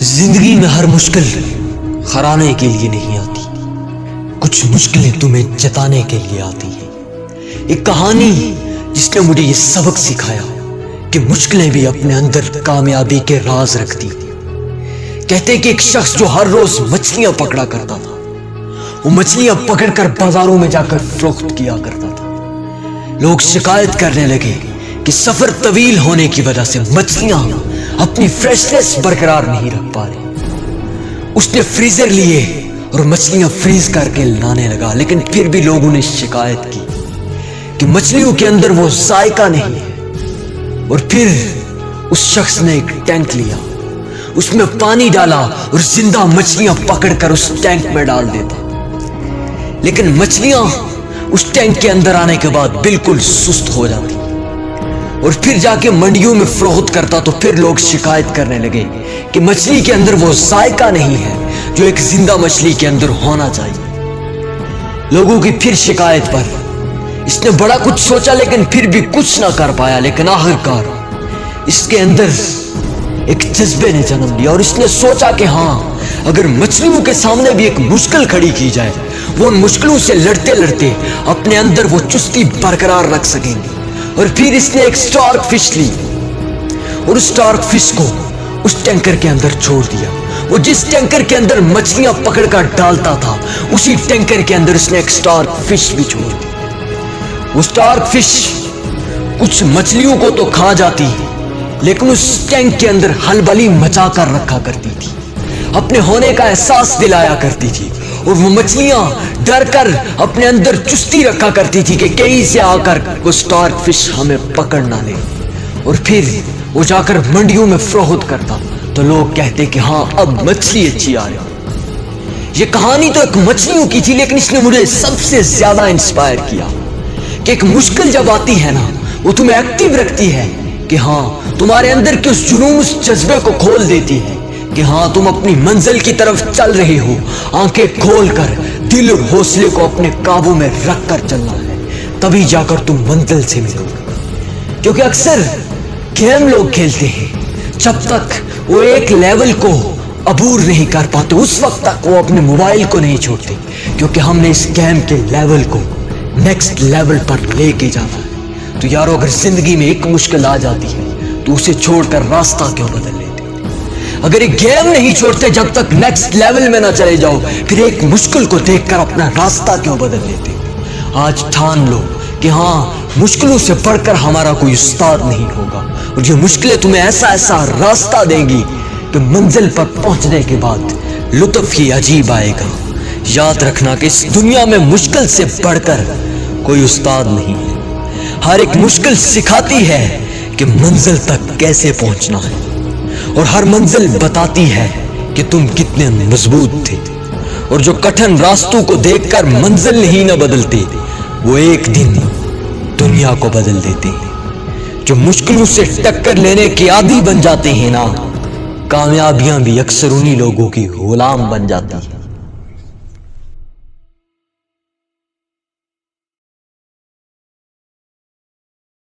زندگی میں ہر مشکل ہرانے کے لیے نہیں آتی، کچھ مشکلیں تمہیں جتانے کے لیے آتی ہیں۔ ایک کہانی جس نے مجھے یہ سبق سکھایا کہ مشکلیں بھی اپنے اندر کامیابی کے راز رکھتی ہیں۔ کہتے کہ ایک شخص جو ہر روز مچھلیاں پکڑا کرتا تھا، وہ مچھلیاں پکڑ کر بازاروں میں جا کر فروخت کیا کرتا تھا۔ لوگ شکایت کرنے لگے کہ سفر طویل ہونے کی وجہ سے مچھلیاں اپنی فریشنس برقرار نہیں رکھ پا رہے۔ اس نے فریزر لیے اور مچھلیاں فریز کر کے لانے لگا، لیکن پھر بھی لوگوں نے شکایت کی کہ مچھلیوں کے اندر وہ ذائقہ نہیں ہے۔ اور پھر اس شخص نے ایک ٹینک لیا، اس میں پانی ڈالا اور زندہ مچھلیاں پکڑ کر اس ٹینک میں ڈال دیتا، لیکن مچھلیاں اس ٹینک کے اندر آنے کے بعد بالکل سست ہو جاتی۔ اور پھر جا کے منڈیوں میں فروخت کرتا تو پھر لوگ شکایت کرنے لگے کہ مچھلی کے اندر وہ ذائقہ نہیں ہے جو ایک زندہ مچھلی کے اندر ہونا چاہیے۔ لوگوں کی پھر شکایت پر اس نے بڑا کچھ سوچا، لیکن پھر بھی کچھ نہ کر پایا۔ لیکن آخرکار اس کے اندر ایک جذبے نے جنم لیا اور اس نے سوچا کہ ہاں، اگر مچھلیوں کے سامنے بھی ایک مشکل کھڑی کی جائے، وہ ان مشکلوں سے لڑتے لڑتے اپنے اندر وہ چستی برقرار رکھ سکیں گے۔ اور پھر اس نے ایک سٹارک فش لی اور اس سٹارک فش کو اس ٹینکر کے اندر چھوڑ دیا۔ وہ جس ٹینکر کے اندر مچھلیاں پکڑ کر ڈالتا تھا، اسی ٹینکر کے اندر اس نے ایک سٹارک فش بھی چھوڑ دی۔ وہ سٹارک فش کچھ مچھلیوں کو تو کھا جاتی، لیکن اس ٹینک کے اندر ہلبلی مچا کر رکھا کرتی تھی، اپنے ہونے کا احساس دلایا کرتی تھی۔ اور وہ مچھلیاں ڈر کر اپنے اندر چستی رکھا کرتی تھی کہ کہیں سے آ کر وہ سٹارک فش ہمیں پکڑ نہ لے۔ اور پھر وہ جا کر منڈیوں میں فروخت کرتا تو لوگ کہتے کہ ہاں، اب مچھلی اچھی آ رہی۔ یہ کہانی تو ایک مچھلیوں کی تھی، لیکن اس نے مجھے سب سے زیادہ انسپائر کیا کہ ایک مشکل جب آتی ہے نا، وہ تمہیں ایکٹیو رکھتی ہے کہ ہاں، تمہارے اندر کے اس جنون، اس جذبے کو کھول دیتی ہے کہ ہاں، تم اپنی منزل کی طرف چل رہے ہو۔ آنکھیں کھول کر دل اور حوصلے کو اپنے قابو میں رکھ کر چلنا ہے، تبھی جا کر تم منزل سے ملو گے۔ کیونکہ اکثر گیم لوگ کھیلتے ہیں، جب تک وہ ایک لیول کو عبور نہیں کر پاتے، اس وقت تک وہ اپنے موبائل کو نہیں چھوڑتے، کیونکہ ہم نے اس گیم کے لیول کو نیکسٹ لیول پر لے کے جانا ہے۔ تو یارو، اگر زندگی میں ایک مشکل آ جاتی ہے تو اسے چھوڑ کر راستہ کیوں بدل لیتے؟ اگر ایک گیم نہیں چھوڑتے جب تک نیکسٹ لیول میں نہ چلے جاؤ، پھر ایک مشکل کو دیکھ کر اپنا راستہ کیوں بدل لیتے؟ آج ٹھان لو کہ ہاں، مشکلوں سے بڑھ کر ہمارا کوئی استاد نہیں ہوگا، اور یہ مشکلیں تمہیں ایسا راستہ دیں گی کہ منزل پر پہنچنے کے بعد لطف ہی عجیب آئے گا۔ یاد رکھنا کہ اس دنیا میں مشکل سے بڑھ کر کوئی استاد نہیں ہے۔ ہر ایک مشکل سکھاتی ہے کہ منزل تک کیسے پہنچنا ہے، اور ہر منزل بتاتی ہے کہ تم کتنے مضبوط تھے۔ اور جو کٹھن راستوں کو دیکھ کر منزل نہیں نہ بدلتے، وہ ایک دن دنیا کو بدل دیتے ہیں۔ جو مشکلوں سے ٹکر لینے کے عادی بن جاتے ہیں نا، کامیابیاں بھی اکثر انہی لوگوں کی غلام بن جاتی ہیں۔